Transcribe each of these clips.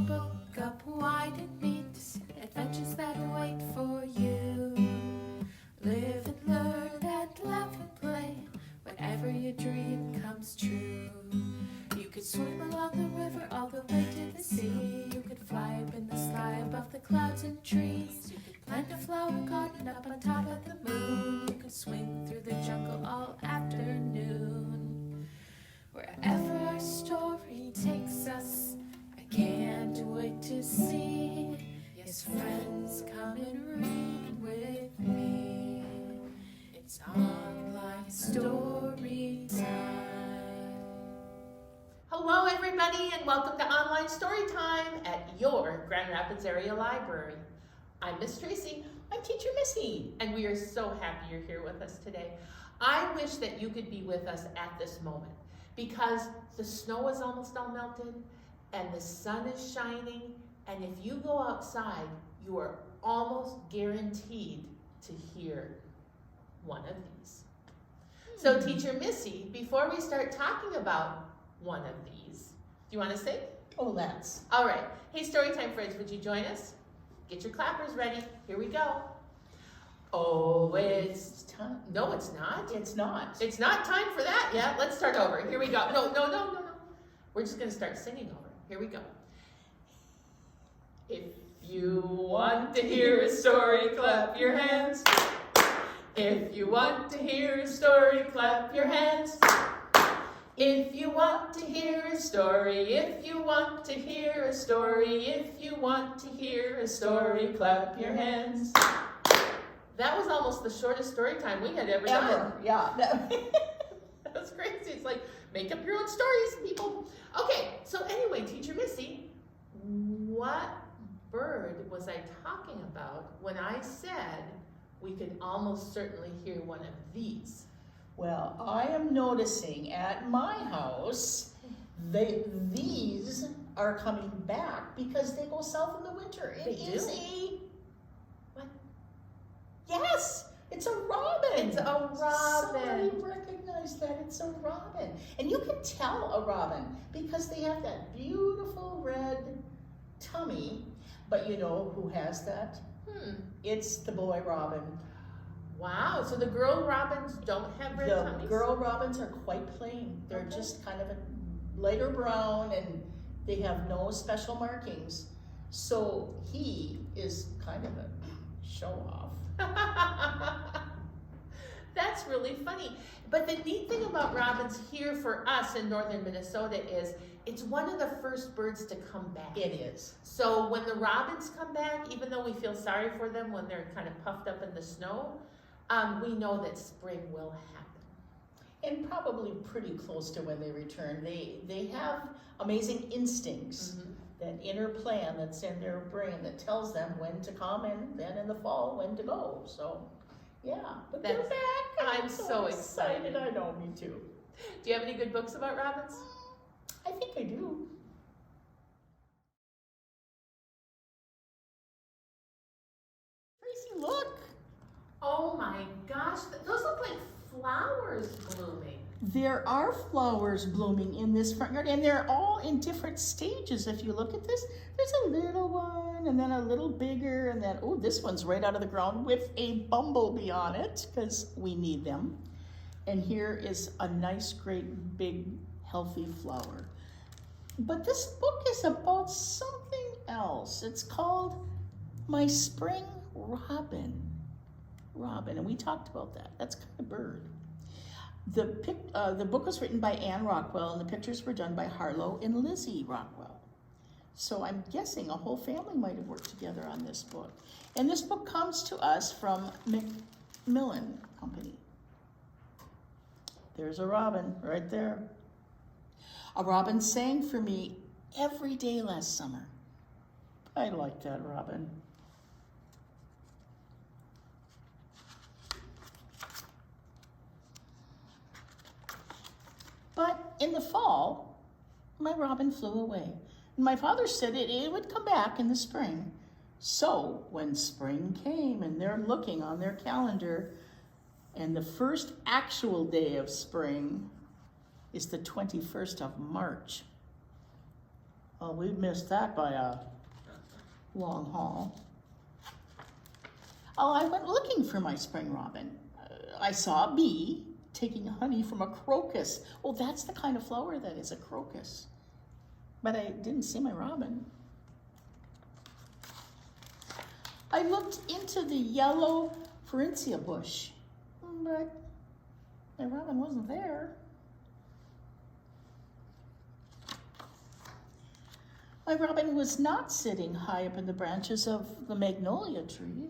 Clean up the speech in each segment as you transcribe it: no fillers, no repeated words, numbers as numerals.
book up wide and meet adventures that wait for you. Live and learn and laugh and play whenever your dream comes true. You could swim along the river all the way to the sea. You could fly up in the sky above the clouds and trees. You could plant a flower garden up on top of the moon. You could swing through the jungle all afternoon. Wherever our story takes us, I can't wait to see. Yes, friends, come and read with me. It's Online Storytime. Hello everybody and welcome to Online Storytime at your Grand Rapids Area Library. I'm Miss Tracy. I'm Teacher Missy. And we are so happy you're here with us today. I wish that you could be with us at this moment because the snow is almost all melted and the sun is shining, and if you go outside, you are almost guaranteed to hear one of these. So Teacher Missy, before we start talking about one of these, do you want to sing? Oh, let's. All right. Hey, Storytime friends, would you join us? Get your clappers ready. Here we go. Oh, it's time. No, it's not. It's not. It's not time for that yet. Let's start over. Here we go. No. We're just going to start singing over. Here we go. If you want to hear a story, clap your hands. If you want to hear a story, clap your hands. If you want to hear a story, if you want to hear a story, if you want to hear a story, clap your hands. That was almost the shortest story time we had ever done. Yeah. That was crazy. It's like, make up your own stories, people. Okay, so anyway, Teacher Missy, what bird was I talking about when I said we could almost certainly hear one of these? Well, I am noticing at my house, these are coming back because they go south in the winter. They is do? What? Yes, it's a robin. It's a robin. Somebody recognized that it's a robin. And you can tell a robin because they have that beautiful red tummy. But you know who has that? It's the boy robin. Wow, so the girl robins don't have red tummies? The girl robins are quite plain. They're just kind of a lighter brown and they have no special markings. So he is kind of a show-off. That's really funny. But the neat thing about robins here for us in northern Minnesota is it's one of the first birds to come back. It is. So when the robins come back, even though we feel sorry for them when they're kind of puffed up in the snow, we know that spring will happen. And probably pretty close to when they return. They have amazing instincts, that inner plan that's in their brain that tells them when to come and then in the fall when to go. So, yeah, but they're back. I'm so excited. I know, me too. Do you have any good books about robins? I think I do. Tracy, look. Oh my gosh, those look like flowers blooming. There are flowers blooming in this front yard, and they're all in different stages. If you look at this, there's a little one, and then a little bigger, and then, oh, this one's right out of the ground with a bumblebee on it, because we need them. And here is a nice, great, big, healthy flower. But this book is about something else. It's called My Spring Robin. And we talked about that. That's kind of bird. The book was written by Anne Rockwell, and the pictures were done by Harlow and Lizzie Rockwell. So I'm guessing a whole family might have worked together on this book. And this book comes to us from Macmillan Company. There's a robin right there. A robin sang for me every day last summer. I like that robin. But in the fall, my robin flew away. And my father said it would come back in the spring. So when spring came and they're looking on their calendar, and the first actual day of spring is the 21st of March. Oh, we missed that by a long haul. Oh, I went looking for my spring robin. I saw a bee taking honey from a crocus. Oh, that's the kind of flower that is a crocus. But I didn't see my robin. I looked into the yellow Florencia bush, but my robin wasn't there. My robin was not sitting high up in the branches of the magnolia tree.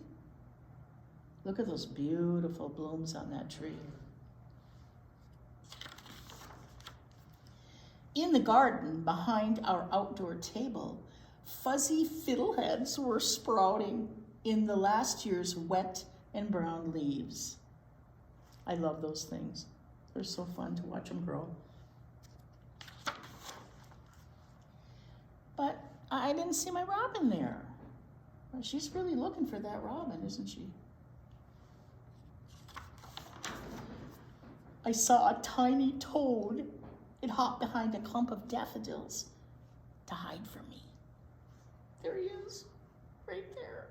Look at those beautiful blooms on that tree. In the garden behind our outdoor table, fuzzy fiddleheads were sprouting in the last year's wet and brown leaves. I love those things. They're so fun to watch them grow. But I didn't see my robin there. Well, she's really looking for that robin, isn't she? I saw a tiny toad. It hopped behind a clump of daffodils to hide from me. There he is, right there.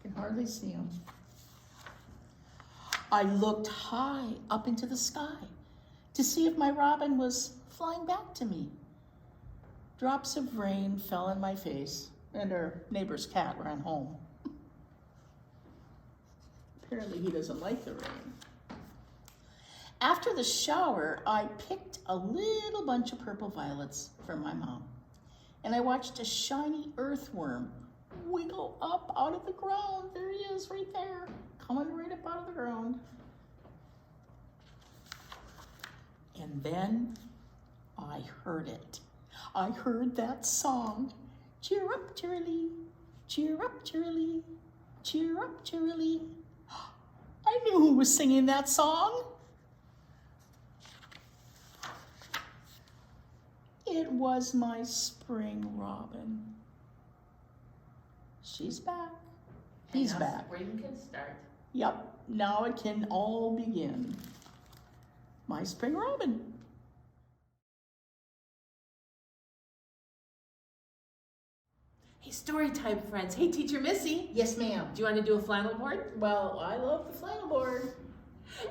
I can hardly see him. I looked high up into the sky to see if my robin was flying back to me. Drops of rain fell in my face, and our neighbor's cat ran home. Apparently he doesn't like the rain. After the shower, I picked a little bunch of purple violets from my mom, and I watched a shiny earthworm wiggle up out of the ground. There he is, right there, coming right up out of the ground. And then I heard it. I heard that song. Cheer up, cheerily, cheer up, cheerily, cheer up, cheerily. I knew who was singing that song. It was my spring robin. She's back. He's back. Spring can start. Yep, now it can all begin. My spring robin. Hey, story time, friends. Hey, Teacher Missy. Yes, ma'am. Do you want to do a flannel board? Well, I love the flannel board.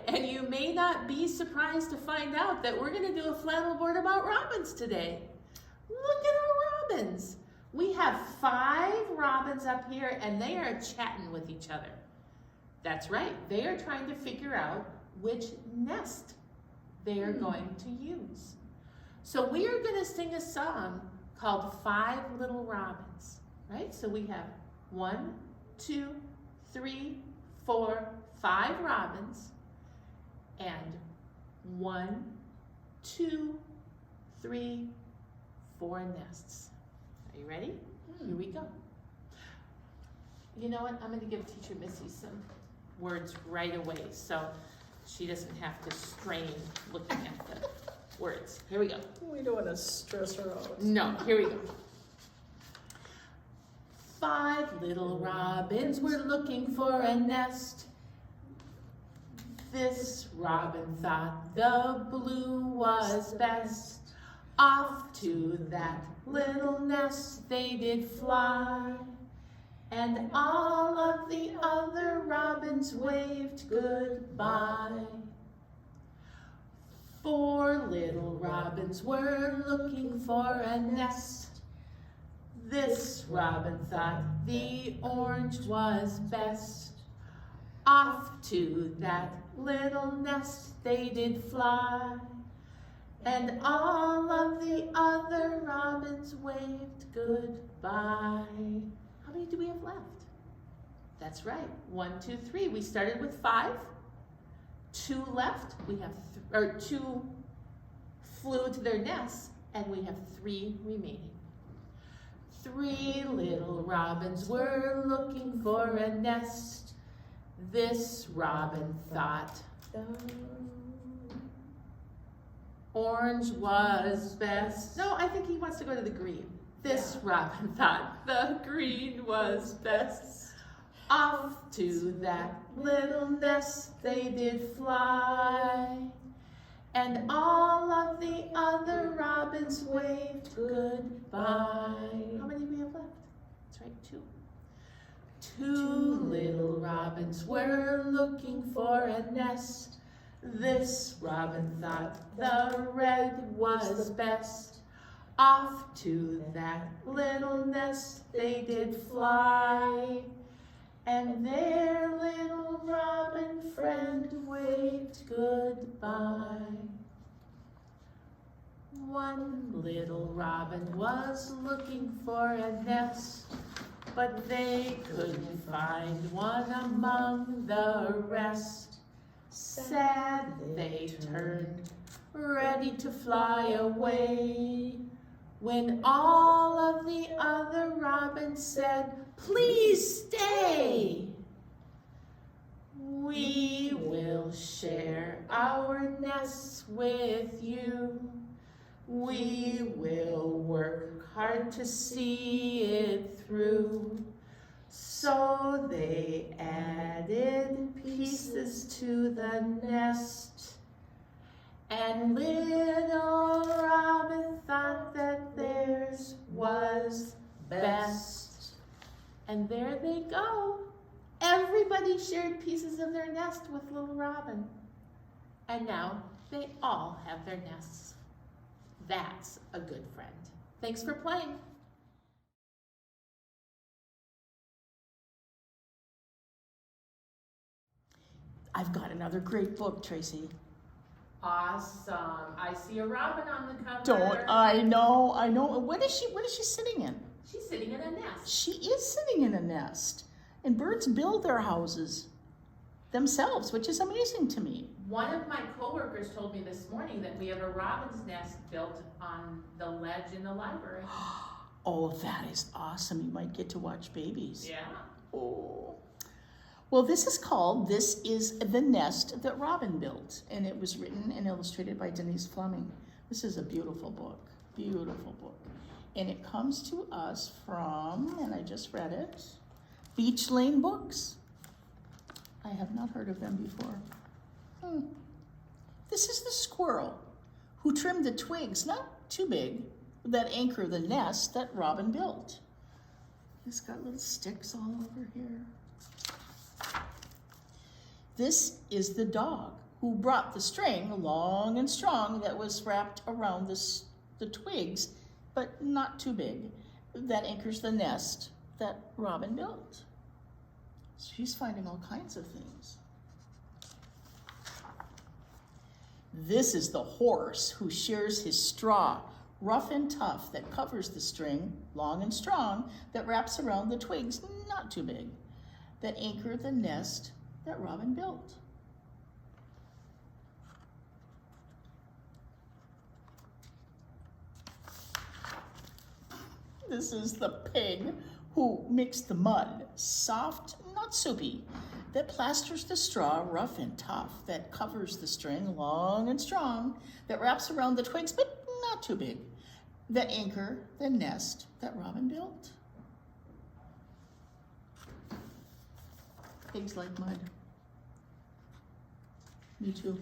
And you may not be surprised to find out that we're going to do a flannel board about robins today. Look at our robins. We have 5 robins up here, and they are chatting with each other. That's right. They are trying to figure out which nest they are going to use. So we are going to sing a song called 5 Little Robins, right? So we have 1, 2, 3, 4, 5 robins, and 1, 2, 3, 4 nests. Are you ready? Here we go. You know what? I'm going to give Teacher Missy some words right away so she doesn't have to strain looking at the words. Here we go. We don't want to stress her out. No, here we go. 5 little robins were looking for a nest. This robin thought the blue was best. Off to that little nest they did fly, and all of the other robins waved goodbye. 4 little robins were looking for a nest. This robin thought the orange was best. Off to that little nest they did fly, and all of the other robins waved goodbye. How many do we have left? That's right, 1, 2, 3. We started with 5. 2 left. We have 2 flew to their nests, and we have 3 remaining. 3 little robins were looking for a nest. This robin thought the orange was best. No, I think he wants to go to the green. This robin thought the green was best. Off to that little nest they did fly, and all of the other robins waved goodbye. How many do we have left? That's right, 2. 2 little robins were looking for a nest. This robin thought the red was best. Off to that little nest they did fly, and their little robin friend waved goodbye. One little robin was looking for a nest, but they couldn't find one among the rest. Sad they turned, ready to fly away, when all of the other robins said, "Please stay. We will share our nests with you. We will work hard to see it through." So they added pieces to the nest, and little robin thought that theirs was best. And there they go. Everybody shared pieces of their nest with little robin. And now they all have their nests. That's a good friend. Thanks for playing. I've got another great book, Tracy. Awesome. I see a robin on the cover. Don't I know? What is she sitting in? She's sitting in a nest. She is sitting in a nest. And birds build their houses themselves, which is amazing to me. One of my coworkers told me this morning that we have a robin's nest built on the ledge in the library. Oh, that is awesome. You might get to watch babies. Yeah. Oh. Well, this is The Nest That Robin Built, and it was written and illustrated by Denise Fleming. This is a beautiful book, And it comes to us from, and I just read it, Beach Lane Books. I have not heard of them before. This is the squirrel who trimmed the twigs, not too big, that anchor the nest that Robin built. It's got little sticks all over here. This is the dog who brought the string long and strong that was wrapped around the twigs, but not too big, that anchors the nest that Robin built. She's finding all kinds of things. This is the horse who shears his straw, rough and tough, that covers the string, long and strong, that wraps around the twigs, not too big, that anchor the nest that Robin built. This is the pig who mixed the mud, soft, not soupy, that plasters the straw, rough and tough, that covers the string, long and strong, that wraps around the twigs, but not too big, that anchor the nest that Robin built. Pigs like mud. Me too.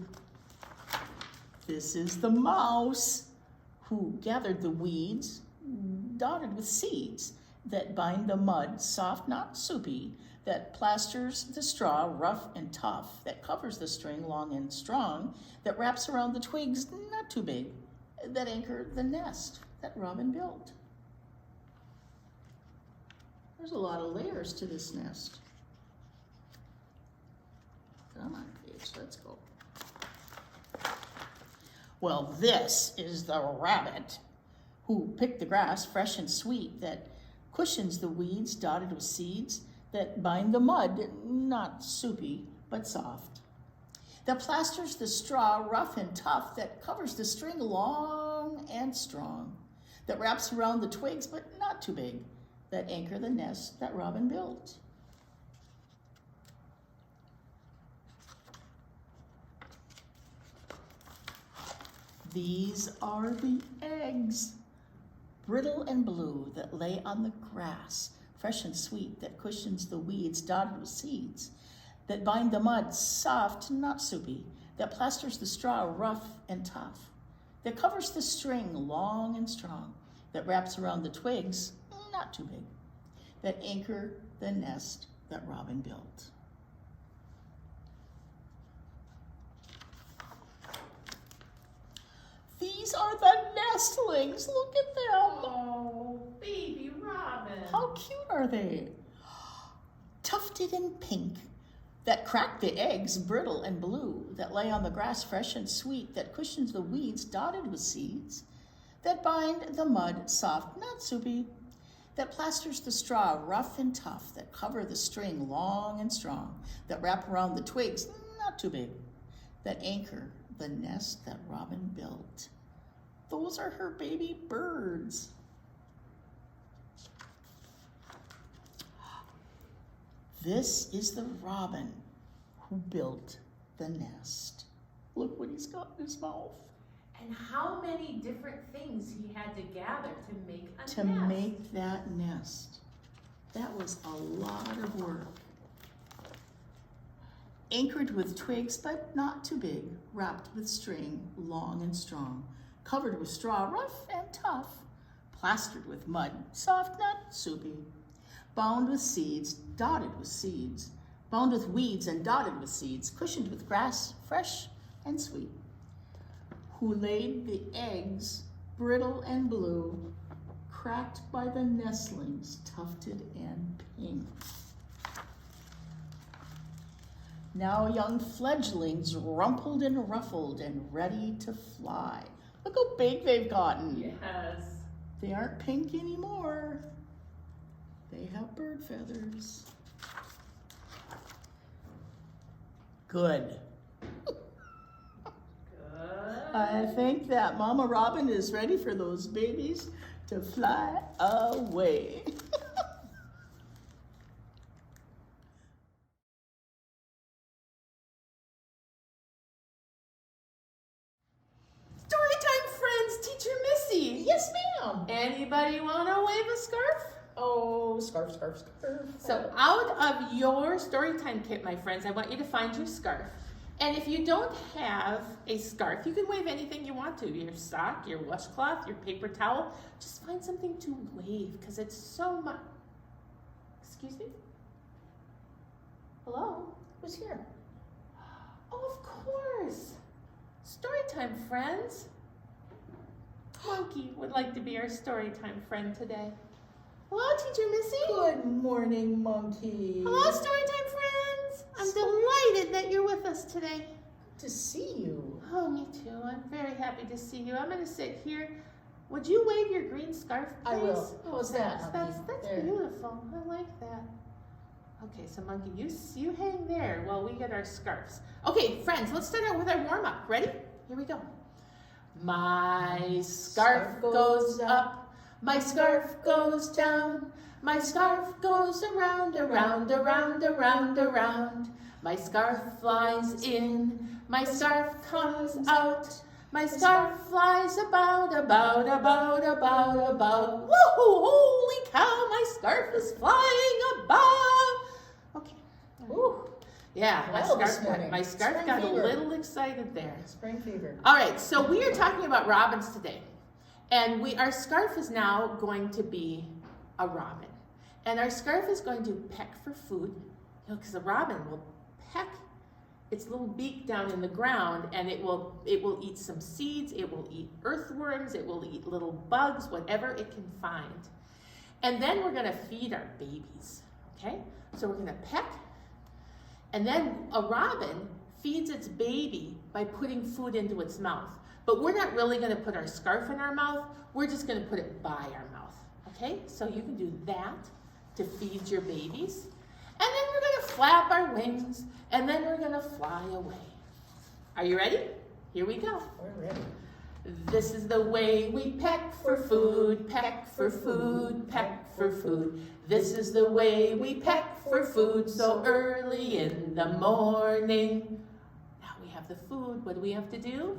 This is the mouse who gathered the weeds, dotted with seeds, that bind the mud, soft, not soupy, that plasters the straw, rough and tough, that covers the string, long and strong, that wraps around the twigs, not too big, that anchor the nest that Robin built. There's a lot of layers to this nest. Come on, page, let's go. Well, this is the rabbit who picked the grass fresh and sweet, that cushions the weeds dotted with seeds, that bind the mud, not soupy, but soft, that plasters the straw, rough and tough, that covers the string, long and strong, that wraps around the twigs, but not too big, that anchor the nest that Robin built. These are the eggs, brittle and blue, that lay on the grass, fresh and sweet, that cushions the weeds dotted with seeds, that bind the mud, soft, not soupy, that plasters the straw rough and tough, that covers the string long and strong, that wraps around the twigs, not too big, that anchor the nest that Robin built. These are the nestlings. Look at them. Oh, baby Robin. How cute are they? Tufted and pink, that crack the eggs brittle and blue, that lay on the grass fresh and sweet, that cushions the weeds dotted with seeds, that bind the mud soft, not soupy, that plasters the straw rough and tough, that cover the string long and strong, that wrap around the twigs, not too big, that anchor the nest that Robin built. Those are her baby birds. This is the robin who built the nest. Look what he's got in his mouth. And how many different things he had to gather to make a nest. To make that nest. That was a lot of work. Anchored with twigs, but not too big, wrapped with string, long and strong, covered with straw, rough and tough, plastered with mud, soft, not soupy, bound with seeds, dotted with seeds, bound with weeds and dotted with seeds, cushioned with grass, fresh and sweet, who laid the eggs, brittle and blue, cracked by the nestlings, tufted and pink. Now young fledglings, rumpled and ruffled and ready to fly. Look how big they've gotten. Yes. They aren't pink anymore. They have bird feathers. Good. Good. I think that Mama Robin is ready for those babies to fly away. Storytime friends, Teacher Missy. Yes, ma'am. Anybody want to wave a scarf? Oh, scarf, scarf, scarf. So out of your Storytime kit, my friends, I want you to find your scarf. And if you don't have a scarf, you can wave anything you want to. Your sock, your washcloth, your paper towel. Just find something to wave because it's so much. Excuse me? Hello? Who's here? Oh, of course. Storytime friends. Monkey would like to be our Storytime friend today. Hello, Teacher Missy. Good morning, Monkey. Hello, Storytime friends. I'm delighted that you're with us today. To see you. Oh, me too. I'm very happy to see you. I'm going to sit here. Would you wave your green scarf, please? I will. How's that? That's There. beautiful. I like that. Okay, so Monkey, you hang there while we get our scarves. Okay, friends, let's start out with our warm-up. Ready? Here we go. My scarf goes up, my scarf goes down, my scarf goes around, around, around, around, around. My scarf flies in, my scarf comes out, my scarf flies about, about, about, about, about. Woohoo! Holy cow, my scarf is flying about. Okay. Ooh, Yeah, Well, this morning. my scarf Spring got fever. a little excited there. spring fever. All right, so we are talking about robins today. And our scarf is now going to be a robin. And our scarf is going to peck for food, because the robin will peck its little beak down in the ground, and it will eat some seeds, it will eat earthworms, it will eat little bugs, whatever it can find. And then we're going to feed our babies, okay? So we're going to peck, and then a robin feeds its baby by putting food into its mouth. But we're not really going to put our scarf in our mouth, we're just going to put it by our mouth, okay? So you can do that to feed your babies. And then we're going to flap our wings, and then we're going to fly away. Are you ready? Here we go. We're ready. This is the way we peck for food, peck for food, peck for food. This is the way we peck for food so early in the morning. Now we have the food. What do we have to do?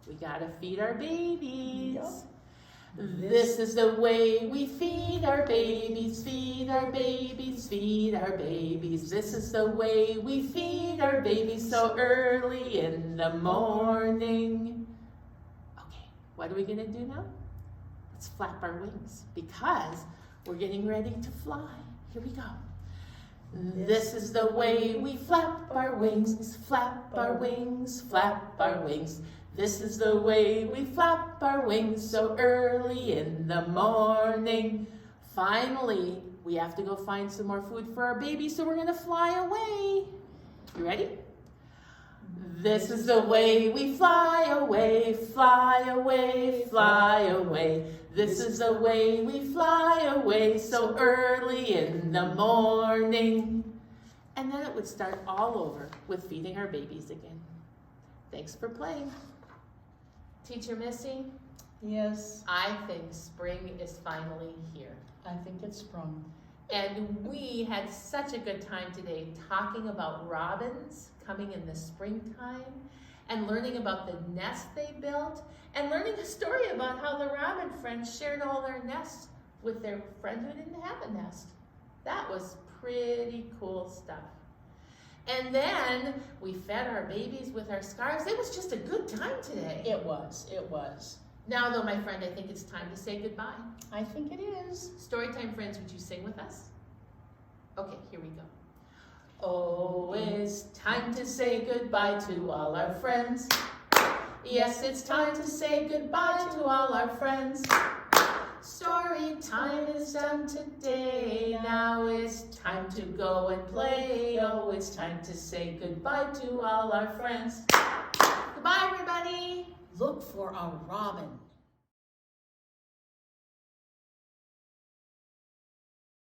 We got to feed our babies. Yep. This is the way we feed our babies, feed our babies, feed our babies. This is the way we feed our babies so early in the morning. Okay, what are we gonna do now? Let's flap our wings because we're getting ready to fly. Here we go. This is the way we flap our wings, flap our wings, flap our wings. This is the way we flap our wings so early in the morning. Finally, we have to go find some more food for our baby, so we're gonna fly away. You ready? This is the way we fly away, fly away, fly away. This is the way we fly away so early in the morning. And then it would start all over with feeding our babies again. Thanks for playing. Teacher Missy, Yes, I think spring is finally here. I think it's sprung. And we had such a good time today talking about robins coming in the springtime and learning about the nest they built and learning a story about how the robin friends shared all their nests with their friend who didn't have a nest. That was pretty cool stuff. And then we fed our babies with our scarves. It was just a good time today. It was. Now though, my friend, I think it's time to say goodbye. I think it is. Storytime friends, would you sing with us? Okay, here we go. Oh, it's time to say goodbye to all our friends. Yes, it's time to say goodbye to all our friends. Story time is done today. Now it's time to go and play. Oh, it's time to say goodbye to all our friends. Goodbye, everybody. Look for a robin.